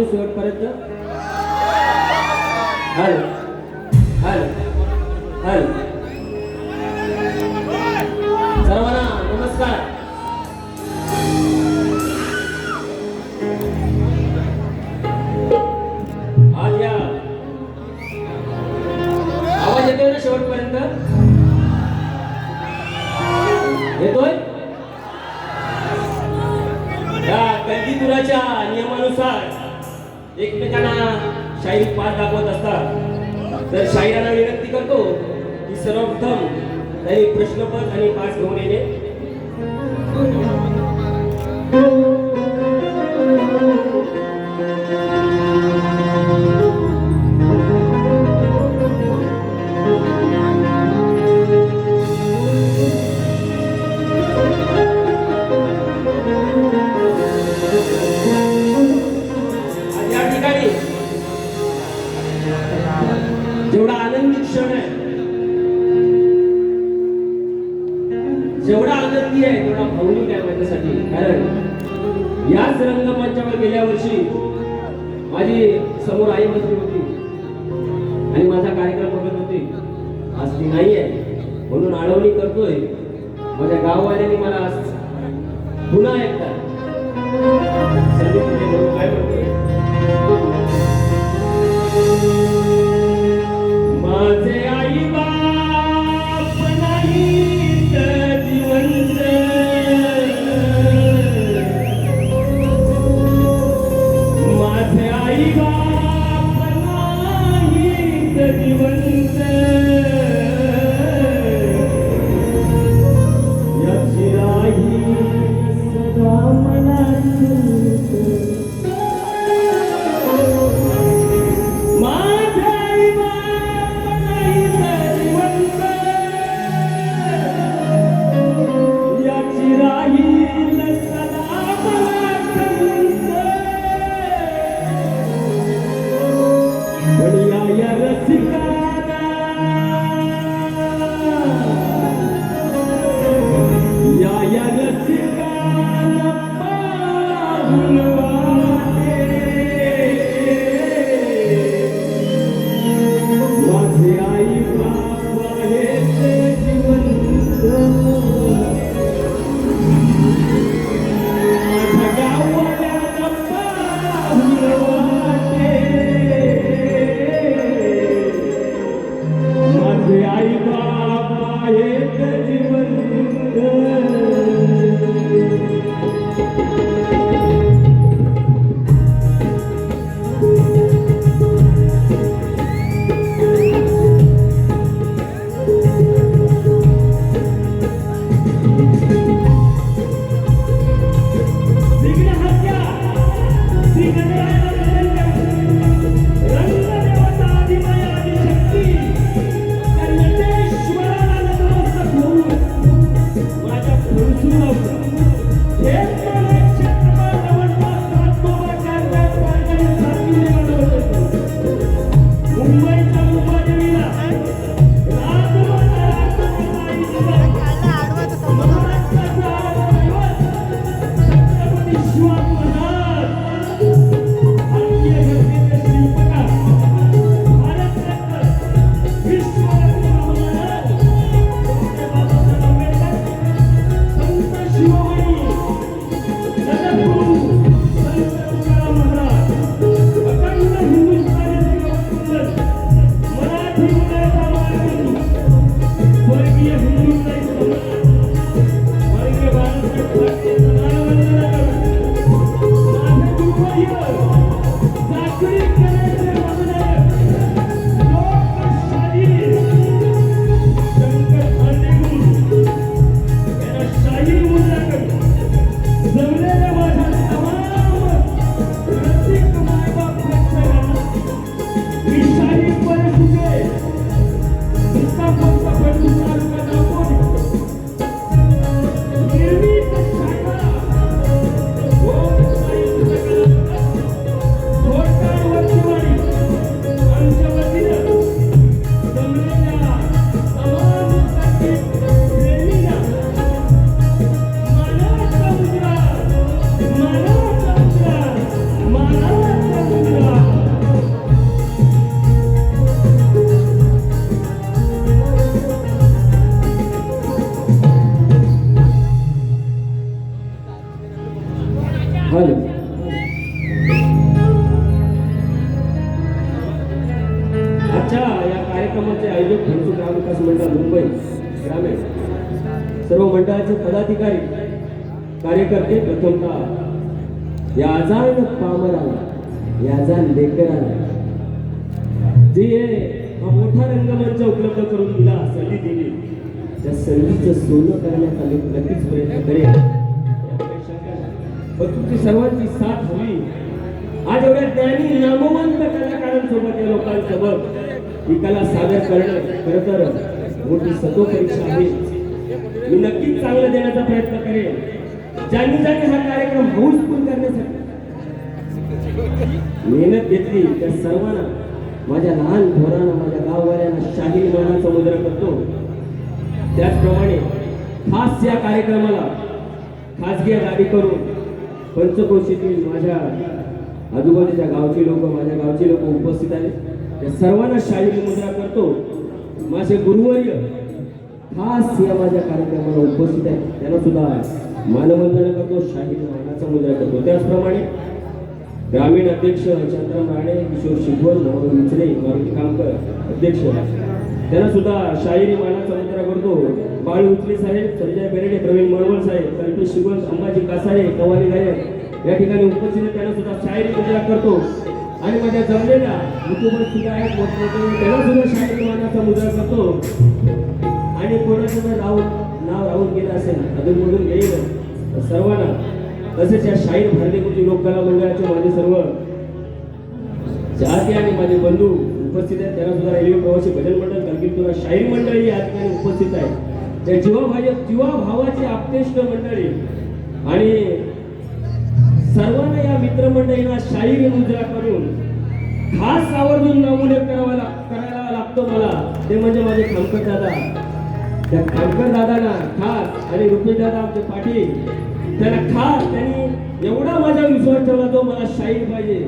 पासून शेवटपर्यंत हल हल हल सर्वांना नमस्कार. आज या आवाज येतोय ना शेवटपर्यंत? येतोय? या कंदीपुराच्या नियमानुसार एकमेकांना शाहीर पाठ दाखवत असतात. तर शाहिरांना विनंती करतो की सर्वप्रथम त्यांनी प्रश्नपत्र आणि पाठ घेऊन येणे. या ठिकाणी जेवढा आनंदी क्षण आहे, जेवढा आनंदी आहे तेवढा भावनिक आहे माझ्यासाठी. कारण याच रंगमंचावर गेल्या वर्षी माझी समोर आई बसली होती आणि माझा कार्यक्रम बघत होती. आज ती नाही आहे म्हणून आळवणी करतोय. माझ्या गाववाल्यांनी मला पुन्हा एकदा संदीप म्हणून काय म्हणते, माझे आई बाप नाहीत जिवंत, माझे आई बाप नाहीत जिवंत, याची राही सदा मनात हॅलो. आजच्या या कार्यक्रमाचे आयोजक घनसुख ग्राम विकास मंडळ मुंबई ग्रामीण सर्व मंडळाचे पदाधिकारी कार्यकर्ते प्रथमतः या अजान पामराला या अजान लेकराला जे हा मोठा रंगमंच उपलब्ध करून दिला, संधी दिली, त्या संधीचं सोनं करण्याचा मी नक्कीच प्रयत्न करेन. पण तुमची सर्वांची साथ हवी. आज एवढ्या ज्ञानी नामवंत कलाकारांसोबत या लोकांसोबत ही कला सादर करणं खरं तर मोठी सतो परीक्षा आहे. मी नक्कीच चांगलं देण्याचा प्रयत्न करेन. ज्यांनी हा कार्यक्रम हाऊसफुल करण्यासाठी मेहनत घेतली त्या सर्वांना, माझ्या लहान थोरांना, माझ्या गाववाल्यांना शाहीर मानाचा मुद्रा करतो. त्याचप्रमाणे खास या कार्यक्रमाला खासगी गाडी करून पंचक्रोशीतील माझ्या आजूबाजूच्या गावचे लोक, माझ्या गावचे लोक उपस्थित आहेत. त्या सर्वांना शाहीर मुद्रा करतो. माझे गुरुवर्य खास या माझ्या कार्यक्रमाला उपस्थित आहेत, त्यांना सुद्धा मानवंदना करतो, शाहीर मानाचा मुद्रा करतो. त्याचप्रमाणे ग्रामीण अध्यक्ष चंद्रम राणे, किशोर शिकवण, मोहन विचरे, मारुती कामकर अध्यक्ष, त्यांना सुद्धा शाहिरी मानाचा मुद्रा करतो. बाळू उचले साहेब, संजय बेरेडे, प्रवीण मळवळ साहेब, कल्पेश शिकवण, अंबाजी कासारे, कवाली गायक या ठिकाणी उपस्थित, त्यांना सुद्धा शाहिरी मुद्रा करतो. आणि माझ्या जमलेल्या युट्यूबर सुद्धा आहेत मोठमोठे, त्यांना सुद्धा शाहिरी मानाचा मुद्रा करतो. आणि कोणाचं नाव राहून गेलं असेल, अधूनमधून येईल सर्वांना, तसेच या शाहीर भारतीय लोककला मंडळाचे माझे सर्व चाहते आणि माझे बंधू उपस्थित आहेत. त्यांना सुद्धा रेल्वे प्रवासी भजन मंडळ, कलकीतुरा शाहीर मंडळी या ठिकाणी उपस्थित आहे. त्या जीवाभावाची आप्तेष्ट मंडळी आणि सर्वांना या मित्रमंडळींना शाहिरी मुद्रा करून खास आवर्जून नामोल्लेख करायला लागतो मला, ते म्हणजे माझे खामकर दादा. त्या खामकर दादांना खास आणि रुपेश दादा आमचे पाटील, त्याला खास त्यांनी एवढा माझा विश्वास ठेवला, तो मला शाहीर पाहिजे,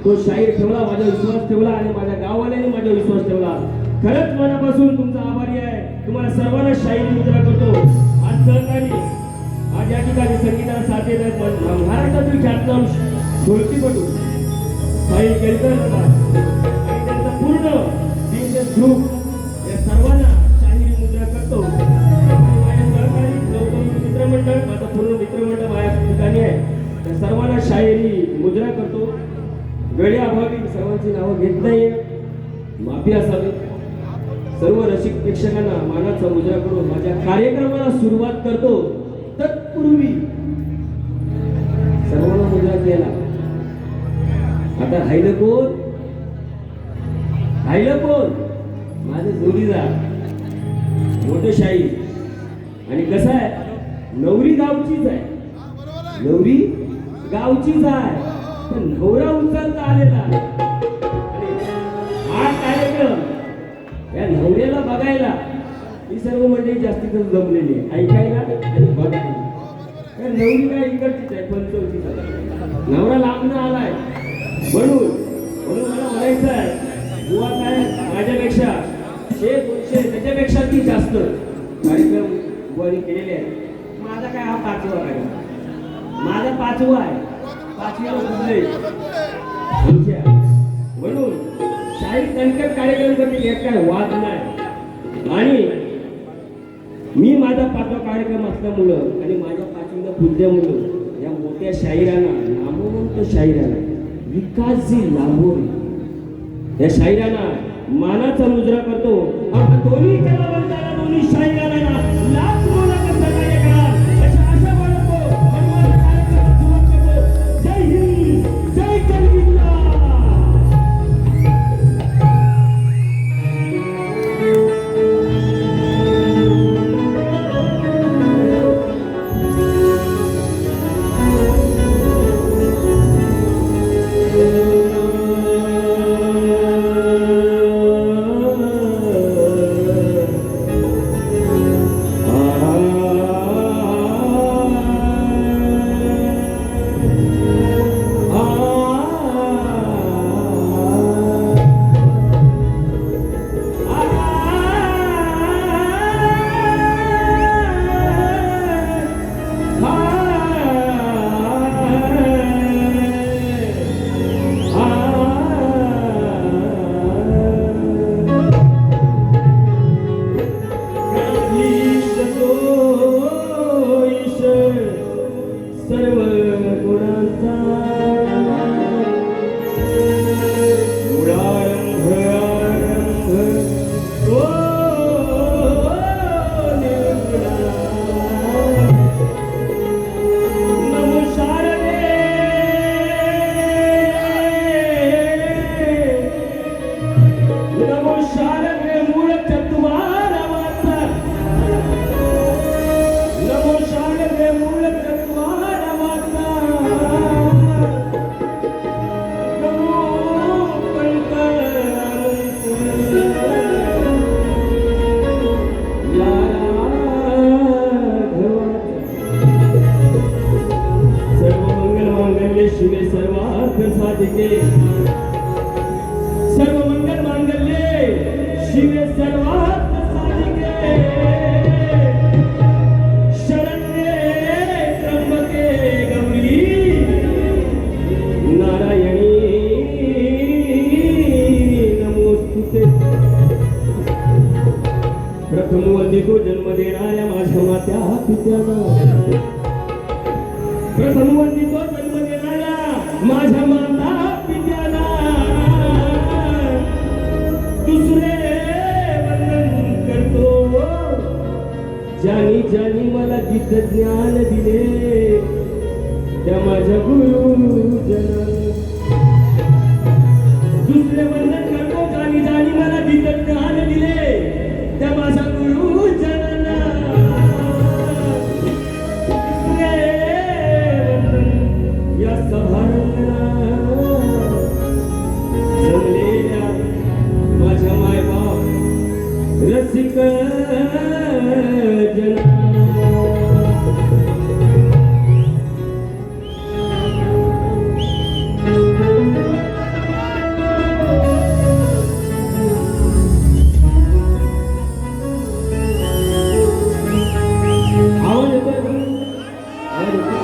तो शाहीर ठेवला, माझा विश्वास ठेवला आणि माझ्या गाववाल्यांनी माझा विश्वास ठेवला. खरंच मनापासून तुमचा आभारी आहे. तुम्हाला सर्वांना शाहीर मुद्रा करतो. आज सहकारी, आज या ठिकाणी संगीताला साथ देत आहेत महाराष्ट्रातील ख्यातनाम ढोलकीपटू साहिल केळकर आणि त्यांचा पूर्ण ग्रुप, या सर्वांना शाहिरी मुद्रा करतो. मित्रमंडळ, माझा पूर्ण मित्रमंडळ माझ्या ठिकाणी आहे, त्या सर्वांना शाहिरी मुद्रा करतो. वेळेअभावी सर्वांची नावं घेत नाही, माफी असावी. सर्व रसिक प्रेक्षकांना मानाचा मुद्रा करून माझ्या कार्यक्रमाला सुरुवात करतो. तत्पूर्वी सर्वांना मुद्रा केला. आता राहिलं कोण? माझे जोडीदार मोठे शाहीर. आणि कसं आहे, नवरी गावचीच आहे, पण नवरा उचलता आलेला. हा कार्यक्रम या नवऱ्याला बघायला ही सर्व मंडळी जास्तीत जास्त जमलेली आहे, ऐकायला आणि बघायला. नवरी काय इकडचीच आहे, पंचवटीचा नवरा लांबनं आलाय. म्हणून मला म्हणायचं आहे, बुवा काय माझ्यापेक्षा 100-200 त्याच्यापेक्षा ती जास्त कार्यक्रम बुवानी केलेले आहेत. माझा काय हा 5वा आहे, माझा 5वा आहे, 5वीला पुजले. म्हणून शाहीर कणकर कार्यक्रम करतील यात काय वाद नाही. आणि मी माझा 5वा कार्यक्रम असल्यामुळं आणि माझ्या 5वीला पुजल्यामुळं या मोठ्या शाहिरांना, नामवंत शाहिरांना, विकासजी लांबोरे या शाहिरांना मानाचा मुद्रा करतो. दोन्ही कलावंतांना, दोन्ही शाहिरांना लाख मोलाचं सहकार्य करा अशी आशा बाळगतो. जय हिंद, जय कलगीतला. सर्व गुणांचा मूळारंभ आरंभ ओ निर्गुणा. नमो शारदे नमो शारदे मूळ चत्वारवाचा. नमो शारदे मूळ चत्वारवाचा. नमो कंकरामंत या राघवाचा. सर्व मंगल मांगल्ये शिवे सर्वार्थ साधिके. सर्व मंगल मांगल्ये शिवे सर्वार्थ साधिके. शरण्ये त्र्यंबके गौरी नारायणी नमोस्तुते. प्रथम वंदितो जन्म देणाऱ्या माझ्या मात्या पित्याला. प्रथम वंदितो जन्म देणाऱ्या माझ्या माता पित्याला. दुसरे वंदन करतो ज्यानी ज्यानी मला गीत ज्ञान दिले त्या माझ्या गुरुजनांना. दुसरे वंदन करतो ज्यानी ज्यानी मला गीत ज्ञान दिले त्या माझ्या गुरुजनांना. तिसरे वंदन या सभारंगणात जमलेल्या माझ्या मायबाप रसिक जना. आवाज येतोय का? आवाज येतोय?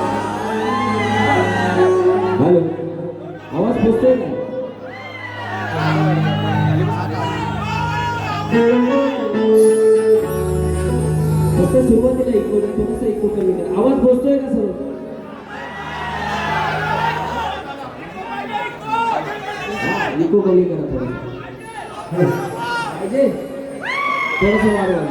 हॅलो, आवाज पोचतोय का? फक्त सुरुवातीला इको थोडंसं इको कमी करा. आवाज पोचतोय का सर्व? इको कमी करा थोडं. पाहिजे थोडंसं वाढवा.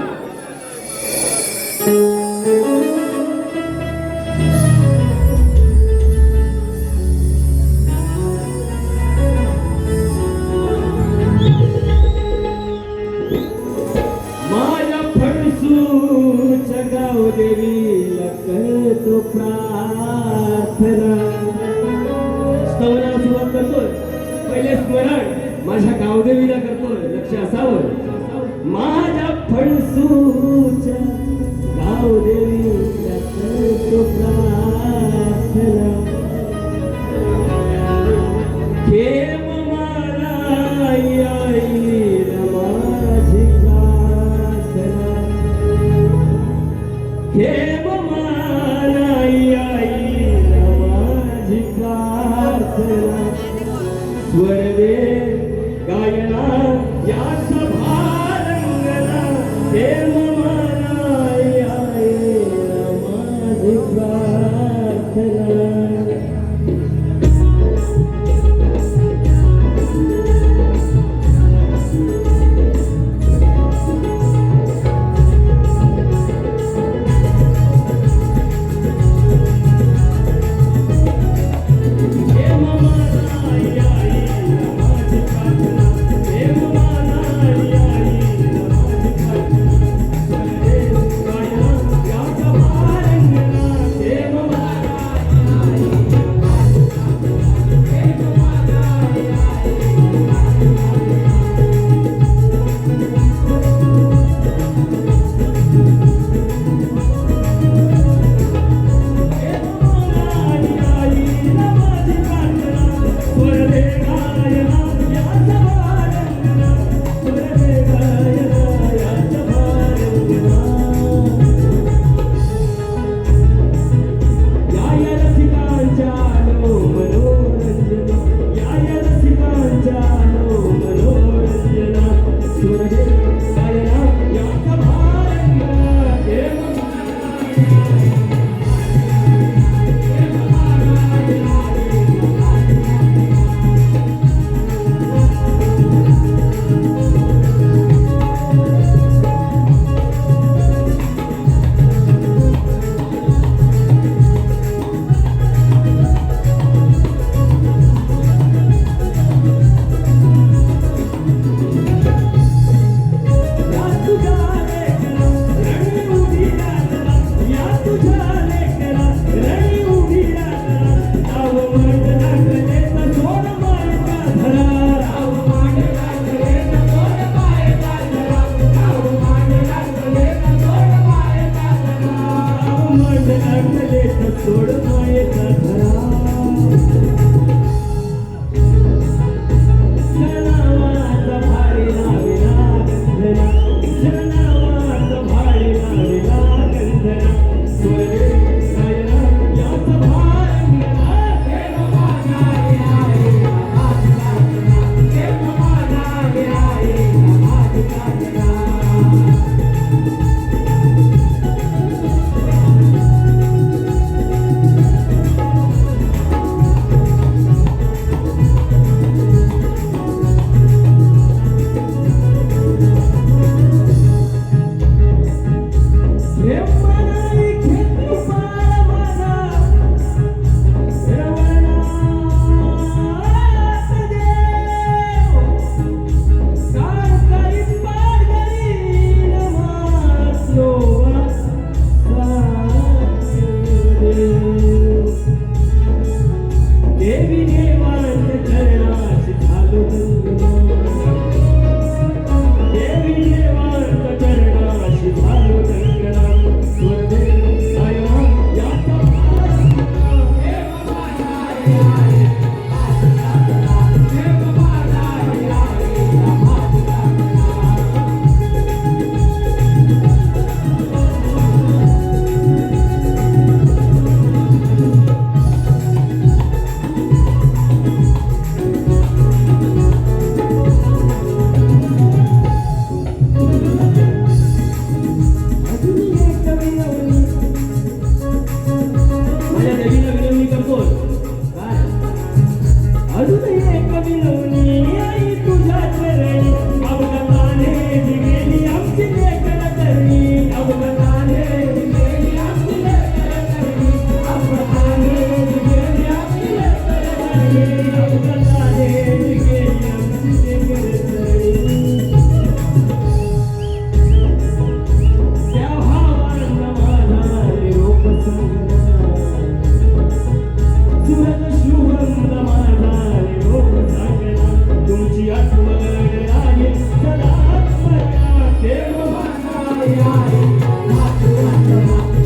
माझ्या फणसूच्या गावदेवीला करतो प्रार्थना. स्तवनाला सुरुवात करतोय. पहिले स्मरण माझ्या गावदेवीला करतोय, लक्ष असावं. माझ्या फणसूच्या गावदेवीला करतो प्रार्थना. खेम मला येईल माझी प्रार्थना. खेम मला येईल माझी प्रार्थना. स्वर्गे गायना या सभारंगना. खेम मला येईल माझी प्रार्थना. देवीला विनवणी करतोय काय अजूनही एक विनवणी आई तुझ्या चरणी अवगताने गेली आमची लेकर करणी अवगताने गेली आमची लेकर करणी अवगताने गेली आमची लेकर करणी अवगताने गेली आमची लेकर करणी त्या भावांना माझा निरोप सांगला सुरत शुभम माझा निरोप सांगला तुमची आठवण आहे सदा आत्मया देव माझा आहे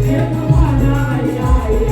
देव माझा आहे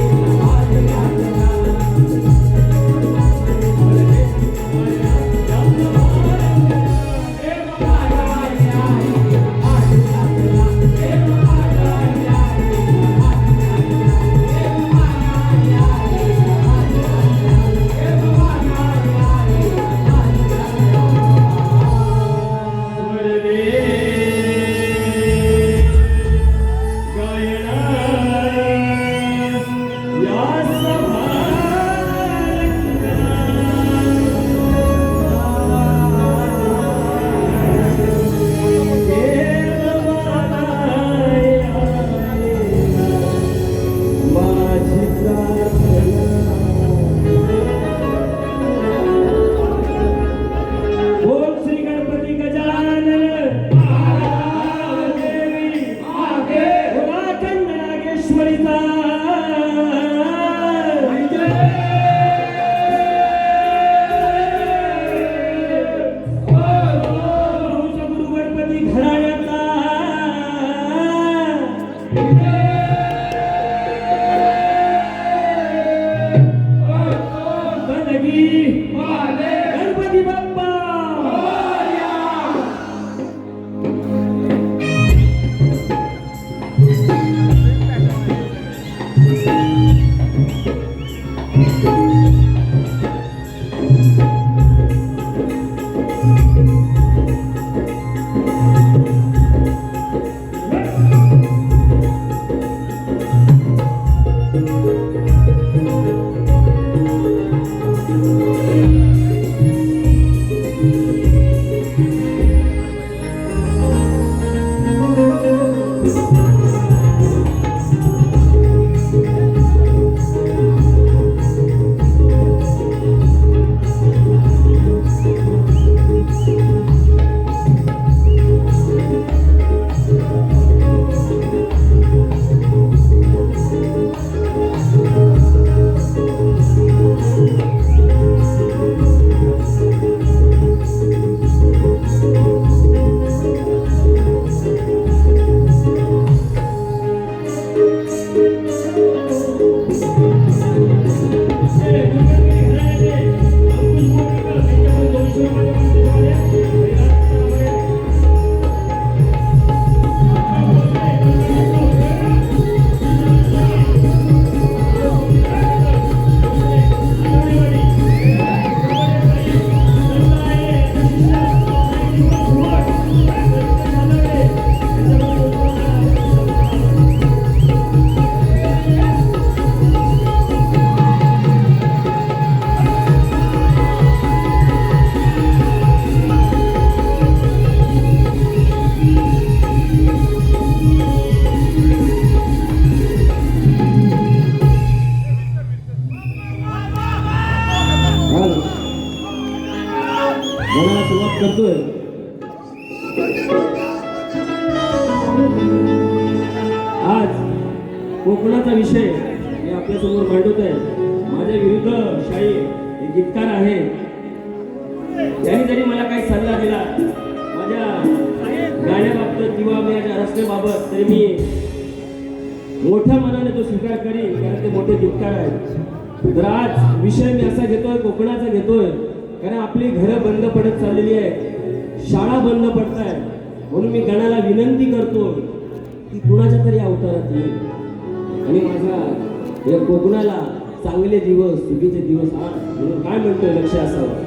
गणपती बाप्पा सुरुवात करतोय आज कोकणाचा विषय मी आपल्या समोर मांडत आहे. माझ्या विरुद्ध शाही एक गीतकार आहे. त्यांनी जरी मला काही सल्ला दिला माझ्या गाण्याबाबत किंवा माझ्या रचनेबाबत तरी मी मोठ्या मनाने तो स्वीकार करीन, कारण ते मोठे गीतकार आहेत. तर आज विषय मी असा घेतोय, कोकणाचा घेतोय, कारण आपली घरं बंद पडत चाललेली आहे, शाळा बंद पडत आहे. म्हणून मी गणाला विनंती करतो की कुणाच्या तरी अवतारात येईल आणि माझ्या या कोकणाला चांगले दिवस, सुखीचे दिवस आण म्हणून काय म्हणतोय लक्ष असावं.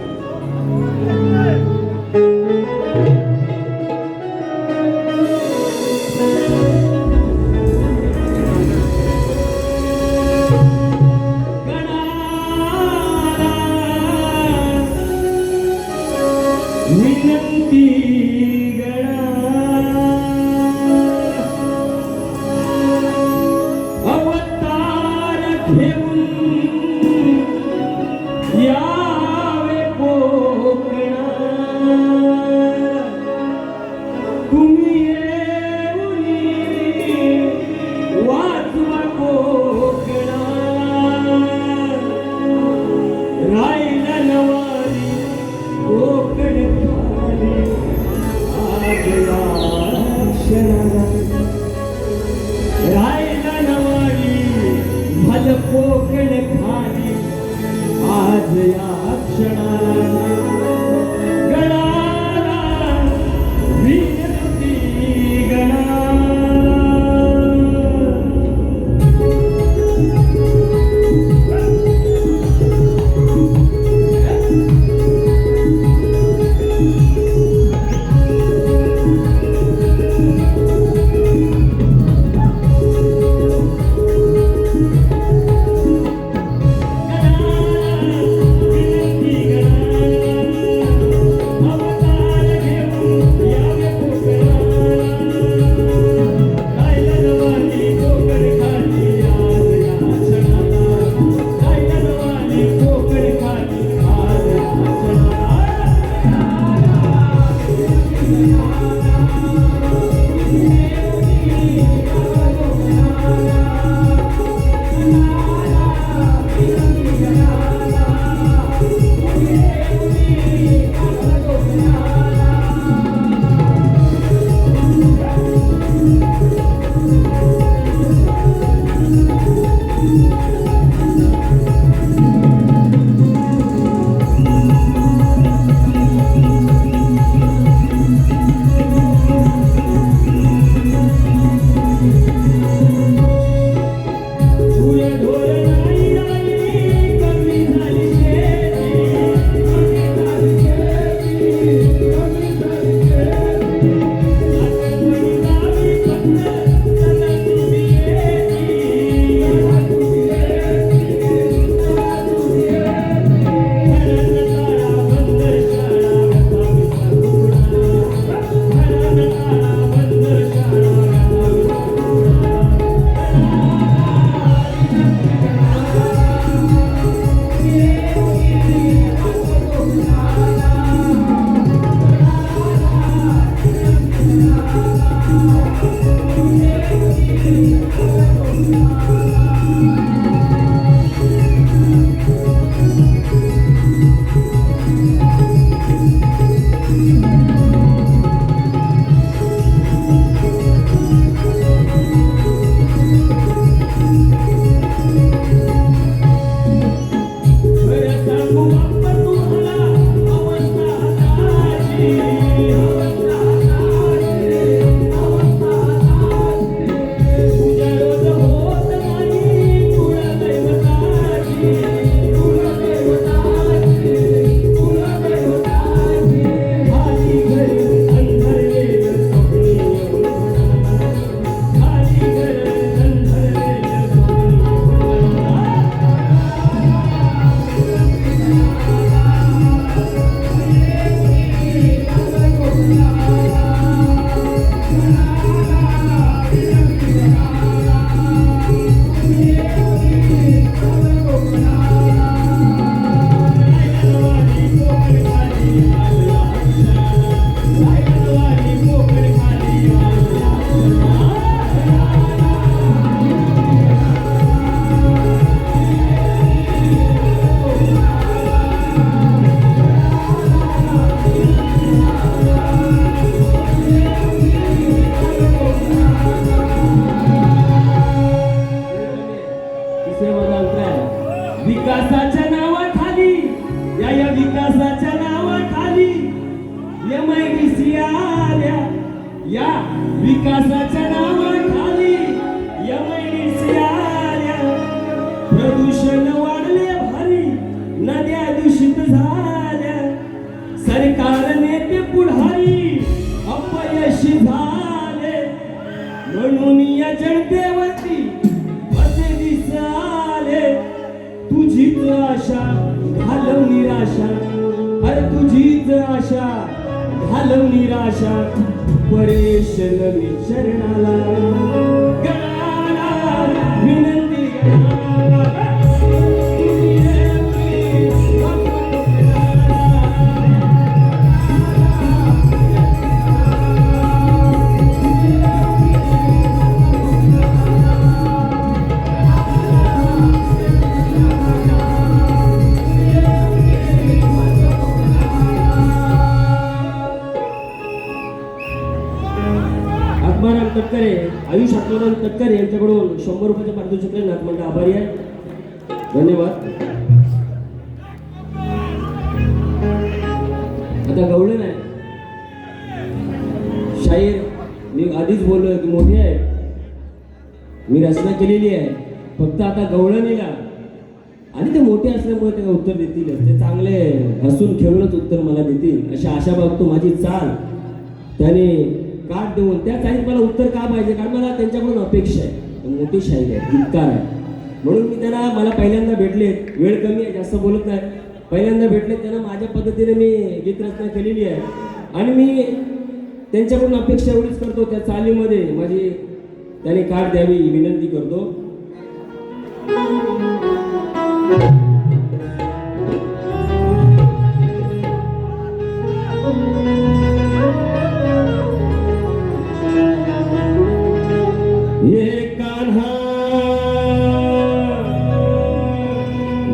विकासाच्या नावाखाली या विकासाच्या नावाखाली MIDC आल्या, या विकासाच्या नावाखाली MIDC आल्या. प्रदूषण वाढले भारी, नद्या दूषित झाल्या, सरकार नेते पुढारी अपयशी झाले. म्हणून या जनतेवरती असे दिसाले तुझीच आशा घालव निराशा, अरे तुझीच आशा घालव निराशा. परेश नवी चरणाला गणाला विनंती गणाला. आत्माराम तटकरे, आयुष आत्माराम तटकरे यांच्याकडून 100 रुपयाचे पारितोषिक नाथमंडळ आभारी आहे. धन्यवाद. आता गवळण आहे शाहीर, मी आधीच बोललोय की मोठे आहे, मी रचना केलेली आहे. फक्त आता गवळणीला आणि ते मोठे असल्यामुळे ते उत्तर देतील, ते चांगले हसून खेळूनच उत्तर मला देतील अशी आशा बघतो. माझी चाल त्याने काट देऊन त्या चाळीत मला उत्तर का पाहिजे, कारण मला त्यांच्याकडून अपेक्षा आहे. मोठी शाहीर आहे, गीतकार आहे, म्हणून मी त्यांना, मला पहिल्यांदा भेटले, वेळ कमी आहे जास्त बोलत नाही, पहिल्यांदा भेटले त्यांना माझ्या पद्धतीने मी गीतरचना केलेली आहे. आणि मी त्यांच्याकडून अपेक्षा एवढीच करतो, त्या चालीमध्ये माझी त्याने काट द्यावी विनंती करतो. ये कान्हा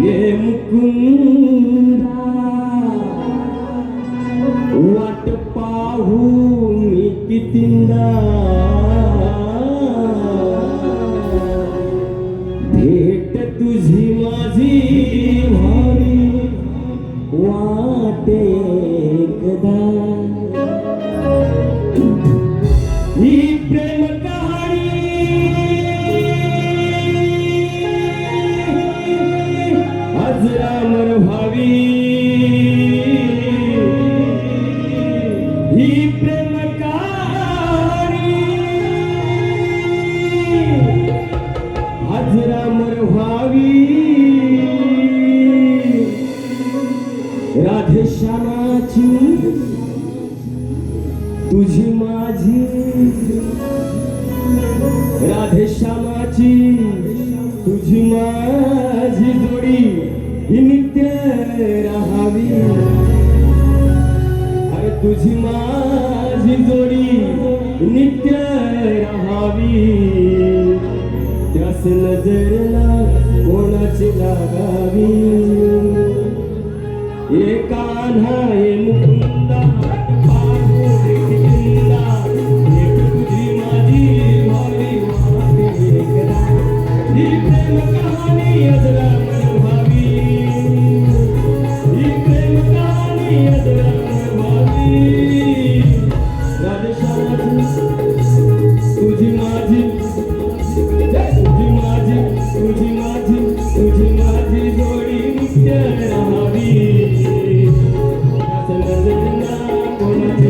ये मुकुंदा, वाट पाहू मी कितींदा, भेट तुझी माझी भावी वाटे एकदा. ही प्रेम कहाणी अजरामर व्हावी, ही प्रेम कहाणी अजरामर व्हावी. राधे श्यामाची तुझी माझी, राधे श्यामाची तुझी माझी जोडी ही नित्य राहावी. अरे तुझी माझी जोडी नित्य राहावी. त्यास नजरला कोणाची लागावी. ये कान्हा ये मुकुंदा, ही प्रेम कहाणी अजरामर व्हावी, ही प्रेम कहाणी अजरामर व्हावी. राधे श्यामाची तुझी माझी, तुझी माझी, तुझी माझी, तुझी माझी जोडी नित्य राहावी. कोणाची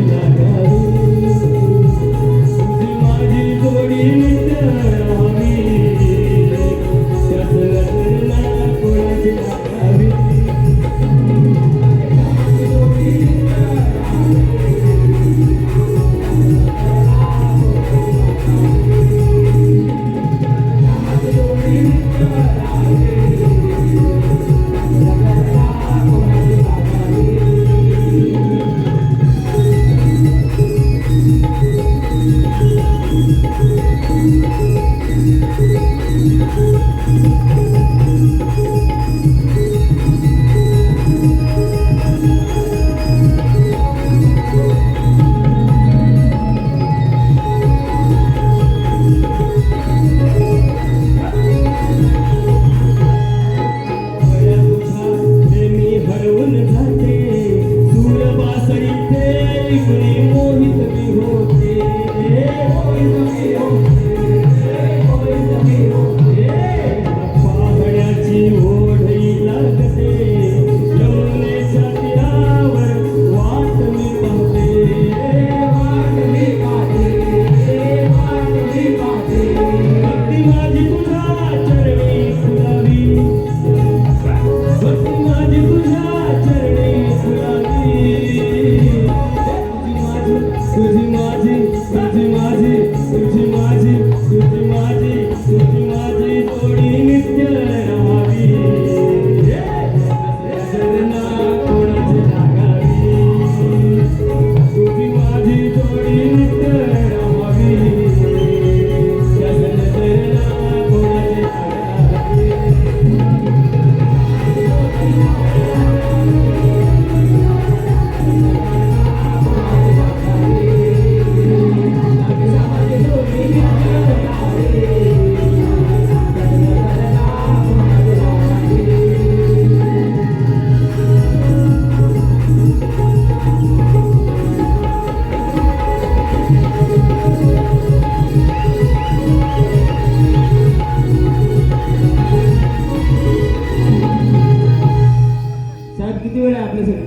किती वेळ आहे आपल्यासाठी?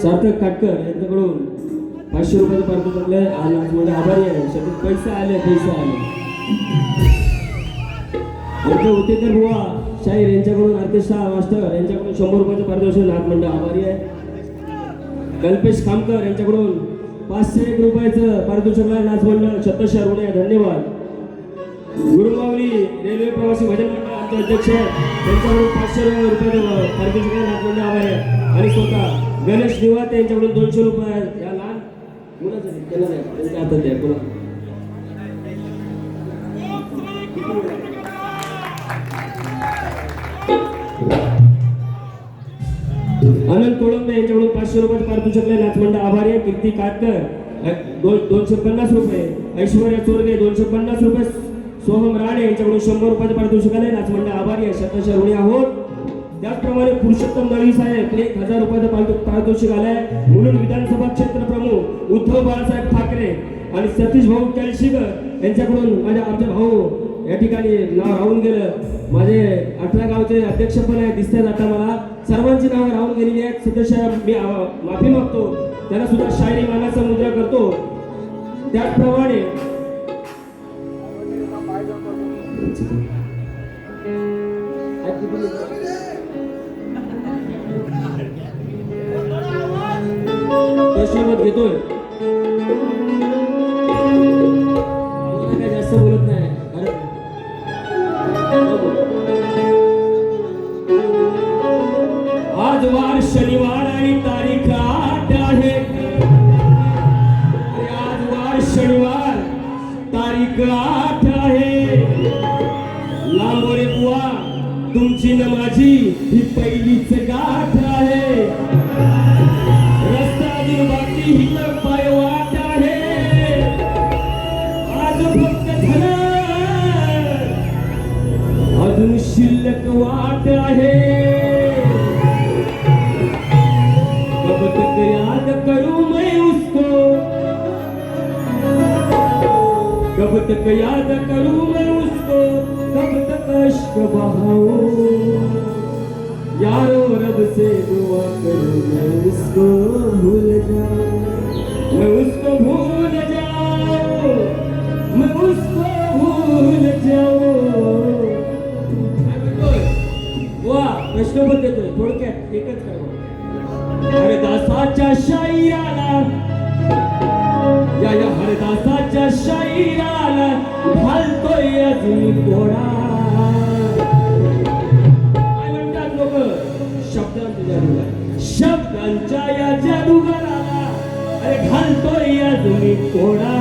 सार्थक काटकर यांच्याकडून 500 रुपयाचं पारितोषिक आहे. आज म्हणजे आभारी आहे. शेतात पैसे आले. आमचे उतेकर बुवा शाहीर यांच्याकडून अर्थशाह मास्टर यांच्याकडून 100 रुपयाचं पारितोषिक नाथ मंडळ आभारी आहे. कल्पेश खामकर यांच्याकडून 501 रुपयाचं पारितोषिक नाथ मंडळ शतशः ऋणी आहे. धन्यवाद. गुरुमावली रेल्वे प्रवासी भजन मंडळ आमचे अध्यक्ष आहेत. त्यांच्याकडून 500 रुपयाचं पारितोषिक नाथ मंडळ आभारी आहे. आणि स्वतः गणेश निवाते यांच्याकडून 200 रुपये या लहान मुलासाठी त्यांना द्या. त्यांच्या हातात द्या. पुन्हा आनंद कोळंबे यांच्याकडून 500 रुपये पारितोषिक नाथ मंडळ आभारी आहे. कीर्ती काटकर 250 रुपये. ऐश्वर्या चोरगे 250 रुपये. सोहम राणे यांच्याकडून 100 रुपयाचे पारितोषिक आले. नाथ मंडळ आभारी आहे. शतशः ऋणी आहोत. त्याचप्रमाणे पुरुषोत्तम दळवी साहेब 1000 रुपयाचं पारितोषिक आलंय. मुलुंड विधानसभा क्षेत्र प्रमुख उद्धव बाळासाहेब ठाकरे आणि सतीश भाऊ कॅलशीकर यांच्याकडून आमचे भाऊ या ठिकाणी नाव राहून गेलं. माझे 18 गावचे अध्यक्ष पण आहे दिसतात आता मला. सर्वांची नावं राहून गेलेली आहेत. सदस्य मी माफी मागतो. त्यांना सुद्धा शायरी मानाचा मुद्रा करतो. त्याचप्रमाणे प्रश्नमत घेतोय. काय जास्त बोलत नाही. आज वार शनिवार आणि तारीख 8 आहे. आज वार शनिवार तारीख 8 आहे. लांबोरे बुवा तुमची न माझी ही पहिलीच गाठ आहे. रस्ता अजून बाकी ही तर पाय वाट आहे. आज फक्त झालं अजून शिल्लक वाट आहे. कब तक याद करूं मैं उसको, कब तक याद करूं मैं उसको, कब तक अश्क बहाऊं. यारो रब से दुआ करूं मैं उसको भूल जाऊं, मैं उसको भूल जाऊं, मैं उसको भूल जाऊं. वा प्रश्न पण देतोय थोडक्यात एकच करा. हरदासाच्या शायराला या हरदासाच्या शायराला घालतोय अजून घोडा. शब्दांच्या या जादूगाराला अरे घालतोय अजून कोडा.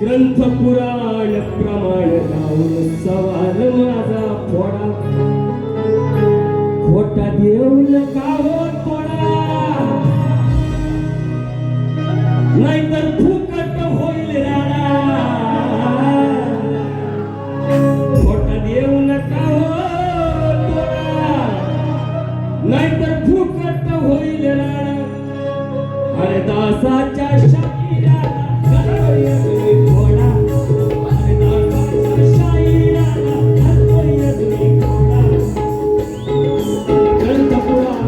ग्रंथ पुराण प्रमाण गाऊन सवाल माझा फोडा. खोटा देऊ नका हो थोडा, नाहीतर फुकट होईल राडा. खोटा देऊ नका हो नाहीतर फुकट होईल राडा. हरदासाच्या शाहिराला घालतोय अजून घोडा. हरदासाच्या शाहिराला घालतोय अजून घोडा. ग्रंथ पुराण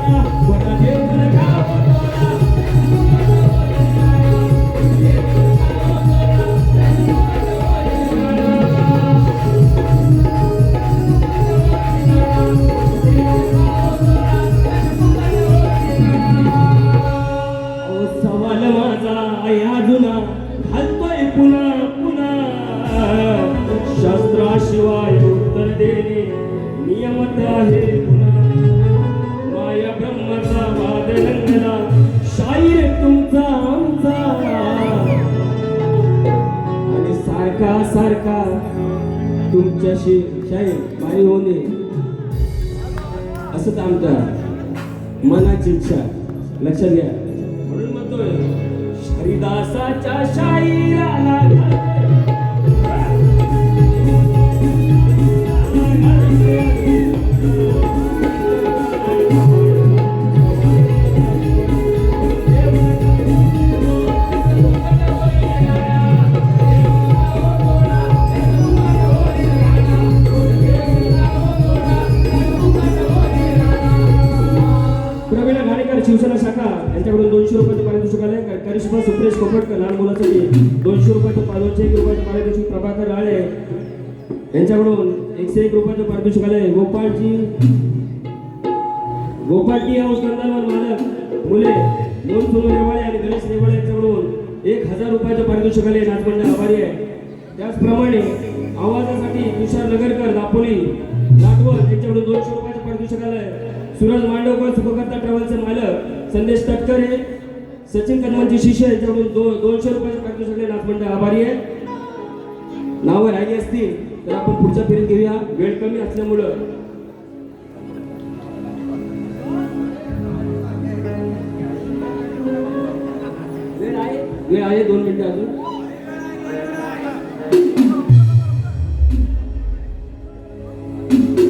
तोडा कोणा देऊन गाव सवाल माझा या जुना घालतोय पुन्हा पुन्हा शास्त्राशिवाय उत्तर देणे नियमत आहे पुन्हा माया ब्रह्माचा वाद रंगला शाहीर तुमचा आमचा आणि सारखा सारखा तुमच्याशी शाहीर मारी होणे असंच आमच्या मनाची इच्छा लक्षात घ्या म्हणून म्हणतोय हरिदासाच्या शाहिराला शिवसेना शाखा यांच्याकडून 200 रुपयाचं पारितोषिक आले करिश्मा सुप्रेश कोपटकर लहान मुलासाठी 200 रुपयाचं 201 रुपयाचं पारितोषिक प्रभाकर राळे यांच्याकडून 101 रुपयाचं पारितोषिक आले गोपाळजी हाऊस कंदालवान मालक मुले मोहन सोनू रेवाळे आणि गणेश रेवाळे यांच्याकडून 1000 रुपयाचं पारितोषिक आले नाचमंडळ आभारी आहे त्याचप्रमाणे आवाजासाठी तुषार नगरकर दापोली लाटवड यांच्याकडून 200 रुपयाचं पारितोषिक आलंय सूरज मांडवकर सुखकर्ता ट्रॅव्हलचे मालक संदेश तटकरे सचिन कदमांचे शिष्य यांच्याकडून 200 रुपयाचे पारितोषिक नाचमंडळ आभारी आहे नावं राहिली असतील तर आपण पुढच्या फेरीत घेऊया वेळ कमी असल्यामुळं वेळ आहे 2 मिनिटं अजून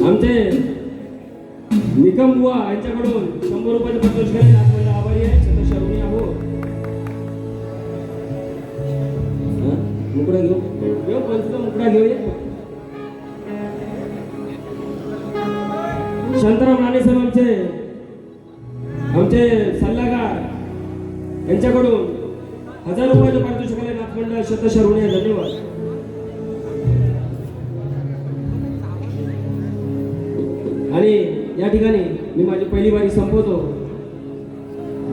आमचे निकम बुवा यांच्याकडून 100 रुपयाचे पारितोषिक आहे नाचमंडळ आभारी आहे शतशरणी आहो मुकडा घेऊ पंचचा मुकडा घेऊया शांताराम राणे सर आमचे सल्लागार यांच्याकडून 1000 रुपयाचे पारितोषिक आहे नाचमंडळ शतशरणी आहे धन्यवाद आणि या ठिकाणी मी माझी पहिली वारी संपवतो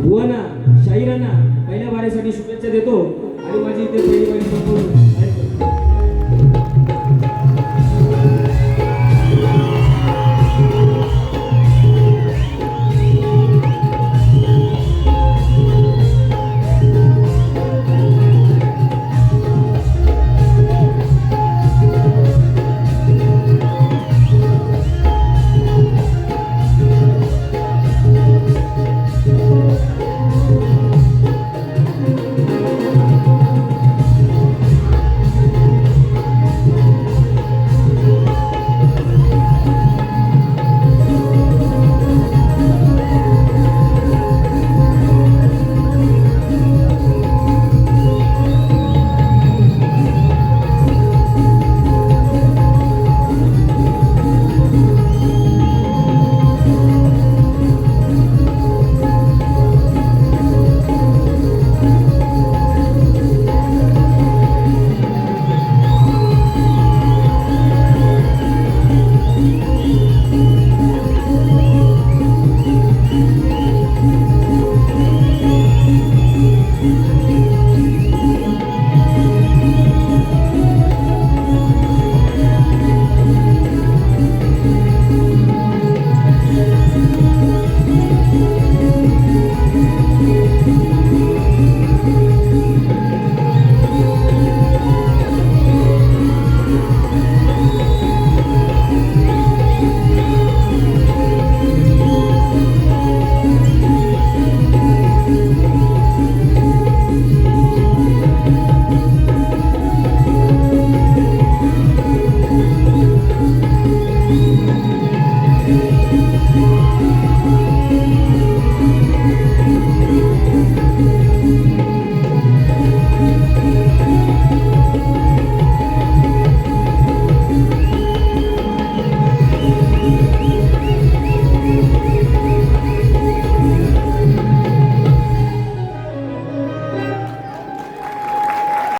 बुवांना शाहिरांना पहिल्या वारीसाठी शुभेच्छा देतो आणि माझी इथे पहिली वारी संपवतो